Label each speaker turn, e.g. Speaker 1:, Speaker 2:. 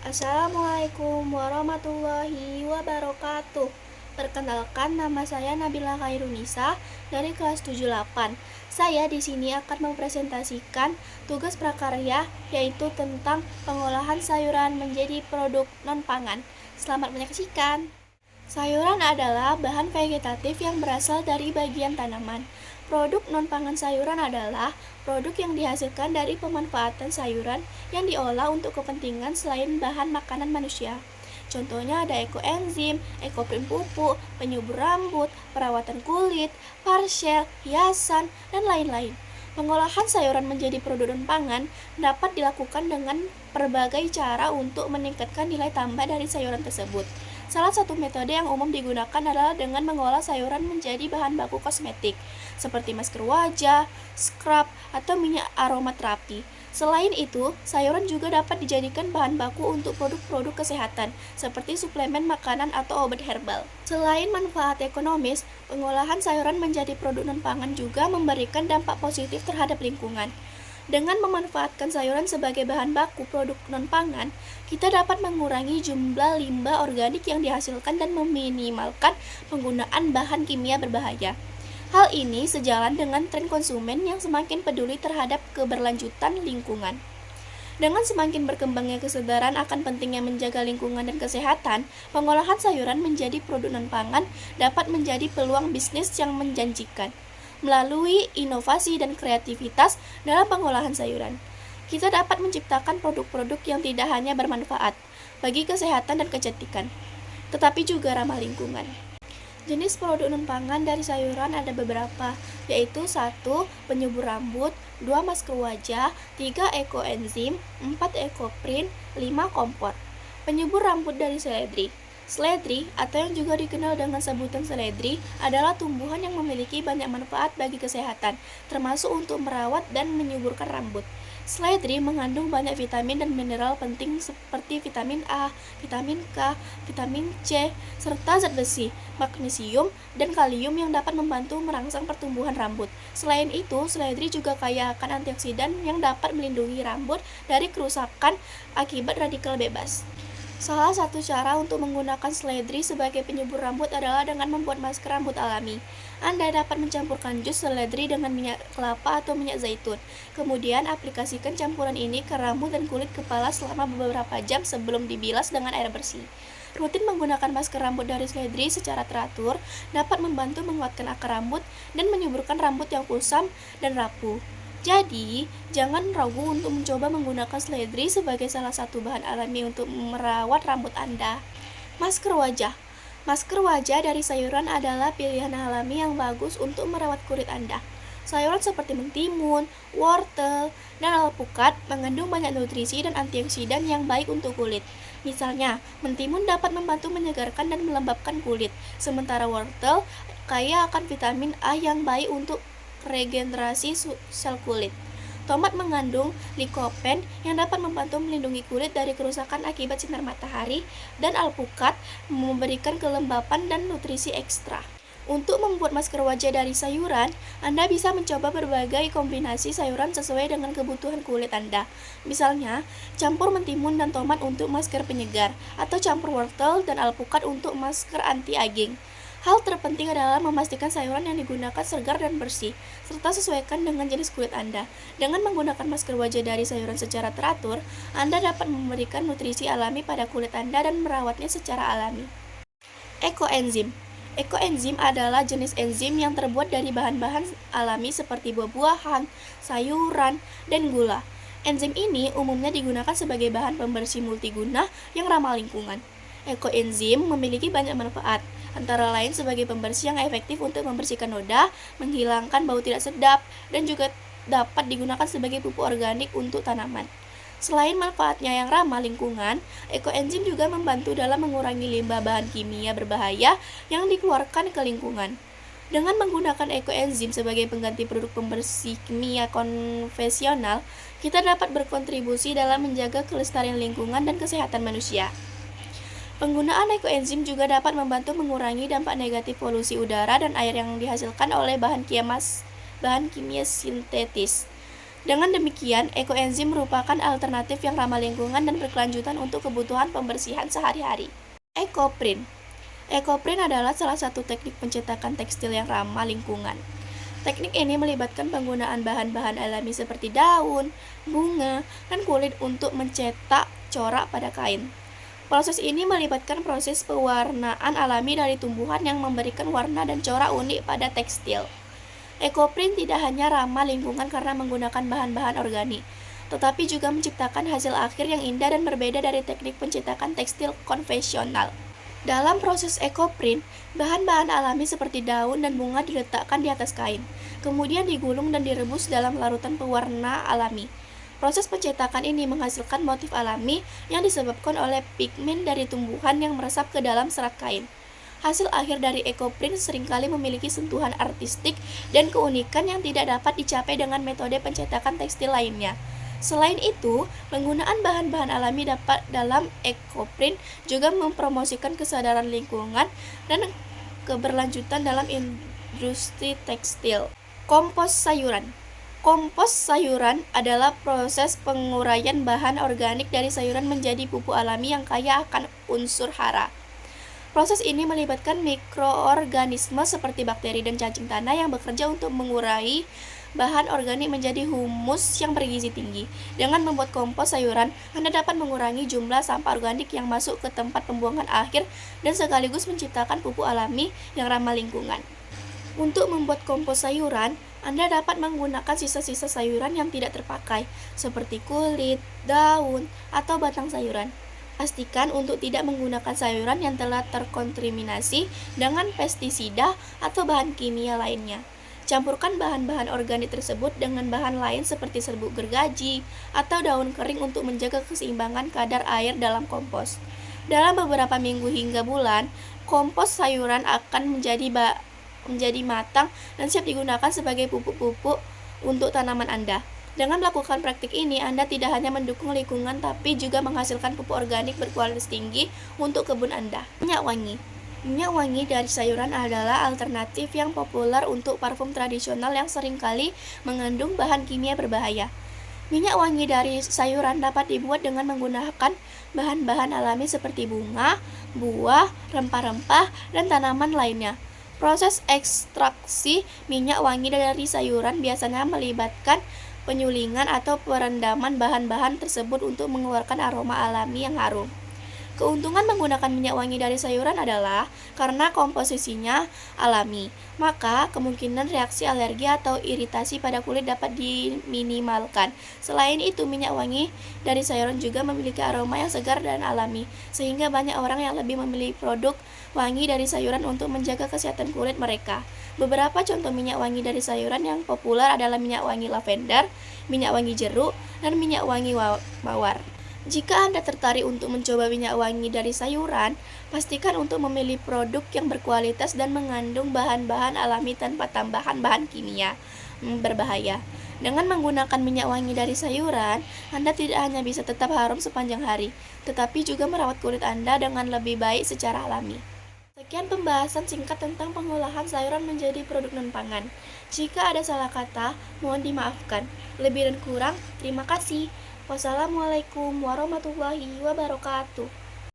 Speaker 1: Assalamualaikum warahmatullahi wabarakatuh. Perkenalkan, nama saya Nabila Khairunisa dari kelas 78. Saya di sini akan mempresentasikan tugas prakarya yaitu tentang pengolahan sayuran menjadi produk non-pangan. Selamat menyaksikan. Sayuran adalah bahan vegetatif yang berasal dari bagian tanaman. Produk non-pangan sayuran adalah produk yang dihasilkan dari pemanfaatan sayuran yang diolah untuk kepentingan selain bahan makanan manusia. Contohnya ada ekoenzim, ekoprim pupuk, penyubur rambut, perawatan kulit, parshel, hiasan, dan lain-lain. Pengolahan sayuran menjadi produk non-pangan dapat dilakukan dengan berbagai cara untuk meningkatkan nilai tambah dari sayuran tersebut. Salah satu metode yang umum digunakan adalah dengan mengolah sayuran menjadi bahan baku kosmetik, seperti masker wajah, scrub, atau minyak aromaterapi. Selain itu, sayuran juga dapat dijadikan bahan baku untuk produk-produk kesehatan, seperti suplemen makanan atau obat herbal. Selain manfaat ekonomis, pengolahan sayuran menjadi produk non-pangan juga memberikan dampak positif terhadap lingkungan. Dengan memanfaatkan sayuran sebagai bahan baku produk non-pangan, kita dapat mengurangi jumlah limbah organik yang dihasilkan dan meminimalkan penggunaan bahan kimia berbahaya. Hal ini sejalan dengan tren konsumen yang semakin peduli terhadap keberlanjutan lingkungan. Dengan semakin berkembangnya kesadaran akan pentingnya menjaga lingkungan dan kesehatan, pengolahan sayuran menjadi produk non-pangan dapat menjadi peluang bisnis yang menjanjikan. Melalui inovasi dan kreativitas dalam pengolahan sayuran, kita dapat menciptakan produk-produk yang tidak hanya bermanfaat bagi kesehatan dan kecantikan, tetapi juga ramah lingkungan. Jenis produk non-pangan dari sayuran ada beberapa, yaitu 1. Penyubur rambut, 2. Masker wajah, 3. Ekoenzim, 4. Ekoprin, 5. Kompor. Penyubur rambut dari seledri. Seledri, atau yang juga dikenal dengan sebutan seledri, adalah tumbuhan yang memiliki banyak manfaat bagi kesehatan, termasuk untuk merawat dan menyuburkan rambut. Seledri mengandung banyak vitamin dan mineral penting seperti vitamin A, vitamin K, vitamin C, serta zat besi, magnesium, dan kalium yang dapat membantu merangsang pertumbuhan rambut. Selain itu, seledri juga kaya akan antioksidan yang dapat melindungi rambut dari kerusakan akibat radikal bebas. Salah satu cara untuk menggunakan seledri sebagai penyubur rambut adalah dengan membuat masker rambut alami. Anda dapat mencampurkan jus seledri dengan minyak kelapa atau minyak zaitun. Kemudian aplikasikan campuran ini ke rambut dan kulit kepala selama beberapa jam sebelum dibilas dengan air bersih. Rutin menggunakan masker rambut dari seledri secara teratur dapat membantu menguatkan akar rambut dan menyuburkan rambut yang kusam dan rapuh. Jadi, jangan ragu untuk mencoba menggunakan seledri sebagai salah satu bahan alami untuk merawat rambut Anda. Masker wajah. Masker wajah dari sayuran adalah pilihan alami yang bagus untuk merawat kulit Anda. Sayuran seperti mentimun, wortel, dan alpukat mengandung banyak nutrisi dan antioksidan yang baik untuk kulit. Misalnya, mentimun dapat membantu menyegarkan dan melembabkan kulit, sementara wortel kaya akan vitamin A yang baik untuk regenerasi sel kulit. Tomat mengandung likopen yang dapat membantu melindungi kulit dari kerusakan akibat sinar matahari, dan alpukat memberikan kelembapan dan nutrisi ekstra. Untuk membuat masker wajah dari sayuran, Anda bisa mencoba berbagai kombinasi sayuran sesuai dengan kebutuhan kulit Anda. Misalnya, campur mentimun dan tomat untuk masker penyegar, atau campur wortel dan alpukat untuk masker anti-aging. Hal terpenting adalah memastikan sayuran yang digunakan segar dan bersih, serta sesuaikan dengan jenis kulit Anda. Dengan menggunakan masker wajah dari sayuran secara teratur, Anda dapat memberikan nutrisi alami pada kulit Anda dan merawatnya secara alami. Ekoenzim. Ekoenzim adalah jenis enzim yang terbuat dari bahan-bahan alami seperti buah-buahan, sayuran, dan gula. Enzim ini umumnya digunakan sebagai bahan pembersih multiguna yang ramah lingkungan. Ekoenzim memiliki banyak manfaat, antara lain sebagai pembersih yang efektif untuk membersihkan noda, menghilangkan bau tidak sedap, dan juga dapat digunakan sebagai pupuk organik untuk tanaman. Selain manfaatnya yang ramah lingkungan, ekoenzim juga membantu dalam mengurangi limbah bahan kimia berbahaya yang dikeluarkan ke lingkungan. Dengan menggunakan ekoenzim sebagai pengganti produk pembersih kimia konvensional, kita dapat berkontribusi dalam menjaga kelestarian lingkungan dan kesehatan manusia. Penggunaan ekoenzim juga dapat membantu mengurangi dampak negatif polusi udara dan air yang dihasilkan oleh bahan kimia sintetis. Dengan demikian, ekoenzim merupakan alternatif yang ramah lingkungan dan berkelanjutan untuk kebutuhan pembersihan sehari-hari. Ekoprint. Ekoprint adalah salah satu teknik pencetakan tekstil yang ramah lingkungan. Teknik ini melibatkan penggunaan bahan-bahan alami seperti daun, bunga, dan kulit untuk mencetak corak pada kain. Proses ini melibatkan proses pewarnaan alami dari tumbuhan yang memberikan warna dan corak unik pada tekstil. Ekoprint tidak hanya ramah lingkungan karena menggunakan bahan-bahan organik, tetapi juga menciptakan hasil akhir yang indah dan berbeda dari teknik pencetakan tekstil konvensional. Dalam proses ekoprint, bahan-bahan alami seperti daun dan bunga diletakkan di atas kain, kemudian digulung dan direbus dalam larutan pewarna alami. Proses pencetakan ini menghasilkan motif alami yang disebabkan oleh pigmen dari tumbuhan yang meresap ke dalam serat kain. Hasil akhir dari ekoprint seringkali memiliki sentuhan artistik dan keunikan yang tidak dapat dicapai dengan metode pencetakan tekstil lainnya. Selain itu, penggunaan bahan-bahan alami dapat dalam ekoprint juga mempromosikan kesadaran lingkungan dan keberlanjutan dalam industri tekstil. Kompos sayuran. Kompos sayuran adalah proses penguraian bahan organik dari sayuran menjadi pupuk alami yang kaya akan unsur hara. Proses ini melibatkan mikroorganisme seperti bakteri dan cacing tanah yang bekerja untuk mengurai bahan organik menjadi humus yang bergizi tinggi. Dengan membuat kompos sayuran, Anda dapat mengurangi jumlah sampah organik yang masuk ke tempat pembuangan akhir dan sekaligus menciptakan pupuk alami yang ramah lingkungan. Untuk membuat kompos sayuran, Anda dapat menggunakan sisa-sisa sayuran yang tidak terpakai, seperti kulit, daun, atau batang sayuran. Pastikan untuk tidak menggunakan sayuran yang telah terkontaminasi dengan pestisida atau bahan kimia lainnya. Campurkan bahan-bahan organik tersebut dengan bahan lain seperti serbuk gergaji atau daun kering untuk menjaga keseimbangan kadar air dalam kompos. Dalam beberapa minggu hingga bulan, kompos sayuran akan menjadi matang dan siap digunakan sebagai pupuk-pupuk untuk tanaman Anda. Dengan melakukan praktik ini, Anda tidak hanya mendukung lingkungan tapi juga menghasilkan pupuk organik berkualitas tinggi untuk kebun Anda. Minyak wangi. Minyak wangi dari sayuran adalah alternatif yang populer untuk parfum tradisional yang seringkali mengandung bahan kimia berbahaya. Minyak wangi dari sayuran dapat dibuat dengan menggunakan bahan-bahan alami seperti bunga, buah, rempah-rempah, dan tanaman lainnya. Proses ekstraksi minyak wangi dari sayuran biasanya melibatkan penyulingan atau perendaman bahan-bahan tersebut untuk mengeluarkan aroma alami yang harum. Keuntungan menggunakan minyak wangi dari sayuran adalah karena komposisinya alami, maka kemungkinan reaksi alergi atau iritasi pada kulit dapat diminimalkan. Selain itu, minyak wangi dari sayuran juga memiliki aroma yang segar dan alami, sehingga banyak orang yang lebih memilih produk wangi dari sayuran untuk menjaga kesehatan kulit mereka. Beberapa contoh minyak wangi dari sayuran yang populer adalah minyak wangi lavender, minyak wangi jeruk, dan minyak wangi mawar. Jika Anda tertarik untuk mencoba minyak wangi dari sayuran, pastikan untuk memilih produk yang berkualitas dan mengandung bahan-bahan alami tanpa tambahan bahan kimia berbahaya. Dengan menggunakan minyak wangi dari sayuran, Anda tidak hanya bisa tetap harum sepanjang hari, tetapi juga merawat kulit Anda dengan lebih baik secara alami. Sekian pembahasan singkat tentang pengolahan sayuran menjadi produk non-pangan. Jika ada salah kata, mohon dimaafkan. Lebih dan kurang, terima kasih. Wassalamualaikum warahmatullahi wabarakatuh.